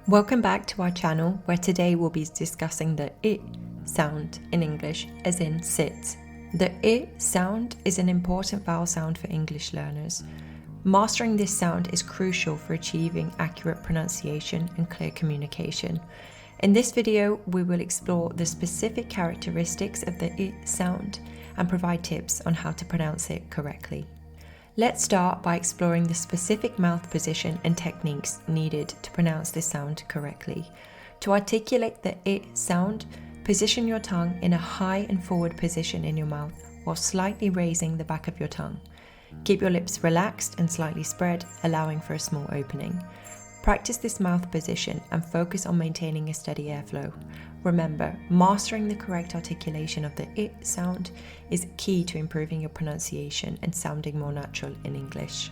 Welcome back to our channel, where today we'll be discussing the I sound in English, as in sit. The I sound is an important vowel sound for English learners. Mastering this sound is crucial for achieving accurate pronunciation and clear communication. In this video, we will explore the specific characteristics of the I sound and provide tips on how to pronounce it correctly. Let's start by exploring the specific mouth position and techniques needed to pronounce this sound correctly. To articulate the I sound, position your tongue in a high and forward position in your mouth while slightly raising the back of your tongue. Keep your lips relaxed and slightly spread, allowing for a small opening. Practice this mouth position and focus on maintaining a steady airflow. Remember, mastering the correct articulation of the I sound is key to improving your pronunciation and sounding more natural in English.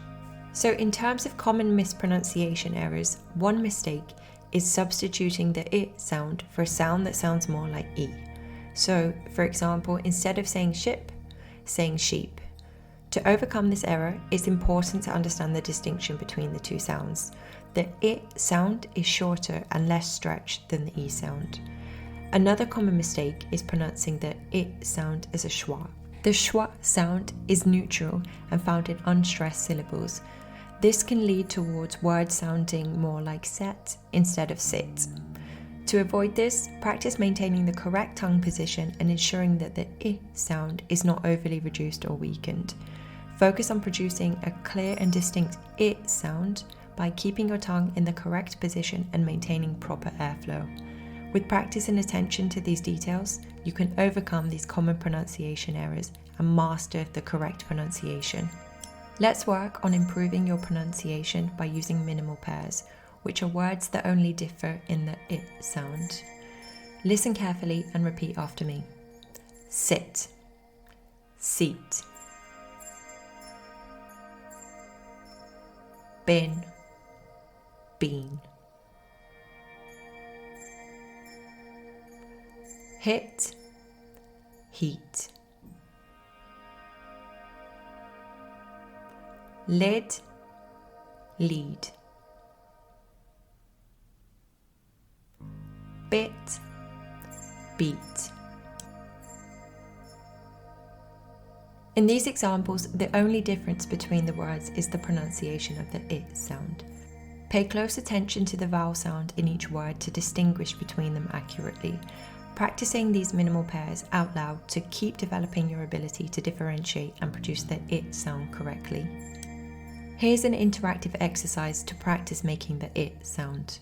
So in terms of common mispronunciation errors, one mistake is substituting the I sound for a sound that sounds more like E. So, for example, instead of saying ship, saying sheep. To overcome this error, it's important to understand the distinction between the two sounds. The I sound is shorter and less stretched than the E sound. Another common mistake is pronouncing the I sound as a schwa. The schwa sound is neutral and found in unstressed syllables. This can lead towards words sounding more like set instead of sit. To avoid this, practice maintaining the correct tongue position and ensuring that the I sound is not overly reduced or weakened. Focus on producing a clear and distinct I sound by keeping your tongue in the correct position and maintaining proper airflow. With practice and attention to these details, you can overcome these common pronunciation errors and master the correct pronunciation. Let's work on improving your pronunciation by using minimal pairs, which are words that only differ in the I sound. Listen carefully and repeat after me. Sit, seat. Bin, bean. Hit, heat. Lid, lead. Bit, beat. In these examples, the only difference between the words is the pronunciation of the I sound. Pay close attention to the vowel sound in each word to distinguish between them accurately. Practicing these minimal pairs out loud to keep developing your ability to differentiate and produce the I sound correctly. Here's an interactive exercise to practice making the I sound.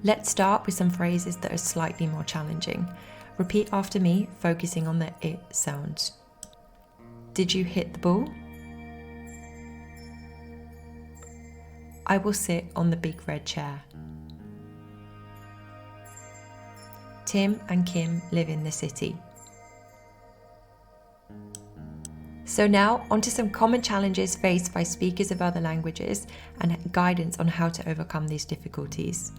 Let's start with some phrases that are slightly more challenging. Repeat after me, focusing on the I sound. Did you hit the ball? I will sit on the big red chair. Tim and Kim live in the city. So now, onto some common challenges faced by speakers of other languages and guidance on how to overcome these difficulties.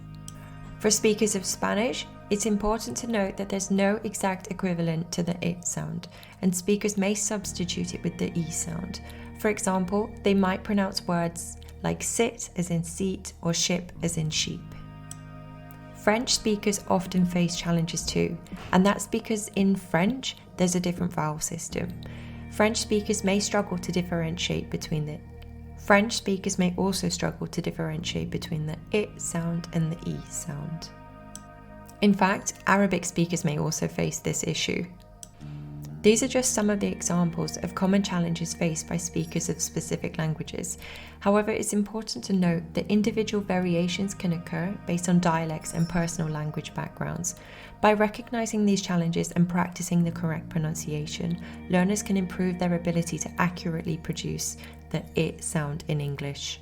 For speakers of Spanish, it's important to note that there's no exact equivalent to the I sound, and speakers may substitute it with the E sound. For example, they might pronounce words like sit as in seat or ship as in sheep. French speakers often face challenges too, and that's because in French, there's a different vowel system. French speakers may also struggle to differentiate between the I sound and the E sound. In fact, Arabic speakers may also face this issue. These are just some of the examples of common challenges faced by speakers of specific languages. However, it's important to note that individual variations can occur based on dialects and personal language backgrounds. By recognizing these challenges and practicing the correct pronunciation, learners can improve their ability to accurately produce the I sound in English.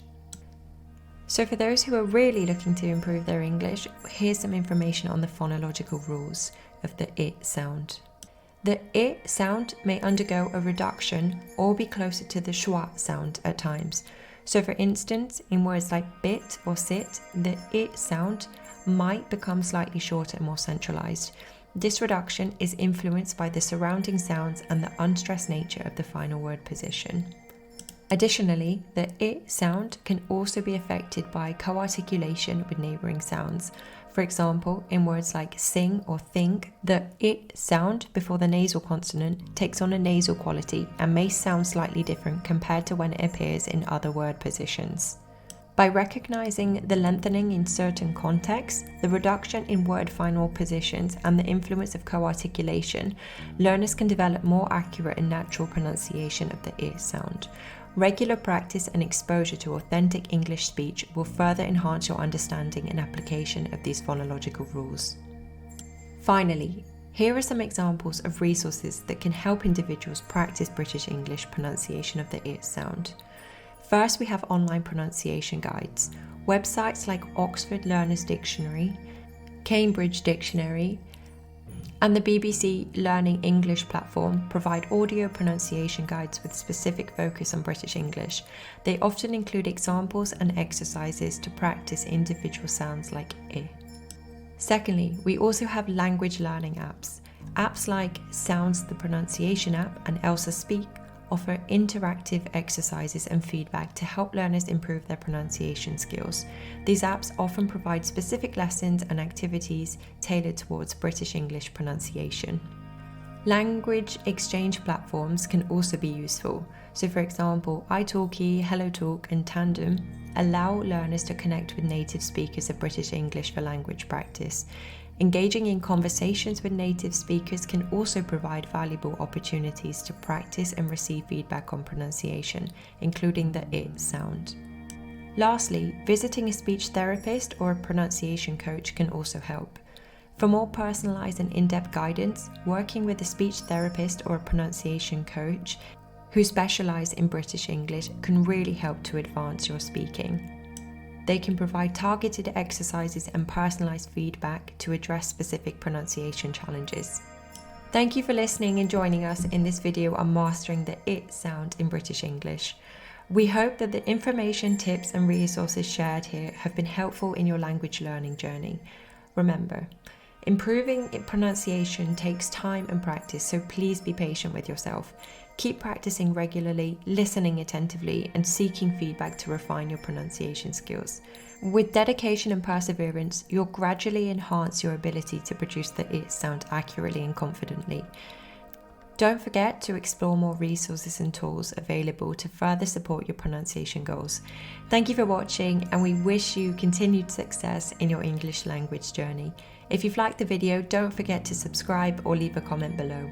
So for those who are really looking to improve their English, here's some information on the phonological rules of the I sound. The I sound may undergo a reduction or be closer to the schwa sound at times. So for instance, in words like bit or sit, the I sound might become slightly shorter and more centralized. This reduction is influenced by the surrounding sounds and the unstressed nature of the final word position. Additionally, the I sound can also be affected by co-articulation with neighbouring sounds. For example, in words like sing or think, the I sound before the nasal consonant takes on a nasal quality and may sound slightly different compared to when it appears in other word positions. By recognizing the lengthening in certain contexts, the reduction in word final positions, and the influence of co-articulation, learners can develop more accurate and natural pronunciation of the I sound. Regular practice and exposure to authentic English speech will further enhance your understanding and application of these phonological rules. Finally, here are some examples of resources that can help individuals practice British English pronunciation of the I sound. First, we have online pronunciation guides. Websites like Oxford Learners Dictionary, Cambridge Dictionary, and the BBC Learning English platform provide audio pronunciation guides with specific focus on British English. They often include examples and exercises to practice individual sounds like I. Secondly, we also have language learning apps. Apps like Sounds the Pronunciation app and Elsa Speak offer interactive exercises and feedback to help learners improve their pronunciation skills. These apps often provide specific lessons and activities tailored towards British English pronunciation. Language exchange platforms can also be useful. So for example, italki, HelloTalk and Tandem allow learners to connect with native speakers of British English for language practice. Engaging in conversations with native speakers can also provide valuable opportunities to practice and receive feedback on pronunciation, including the I sound. Lastly, visiting a speech therapist or a pronunciation coach can also help. For more personalized and in-depth guidance, working with a speech therapist or a pronunciation coach who specialize in British English can really help to advance your speaking. They can provide targeted exercises and personalized feedback to address specific pronunciation challenges. Thank you for listening and joining us in this video on mastering the I sound in British English. We hope that the information, tips and resources shared here have been helpful in your language learning journey. Remember, improving pronunciation takes time and practice, so please be patient with yourself. Keep practicing regularly, listening attentively, and seeking feedback to refine your pronunciation skills. With dedication and perseverance, you'll gradually enhance your ability to produce the I sound accurately and confidently. Don't forget to explore more resources and tools available to further support your pronunciation goals. Thank you for watching, and we wish you continued success in your English language journey. If you've liked the video, don't forget to subscribe or leave a comment below.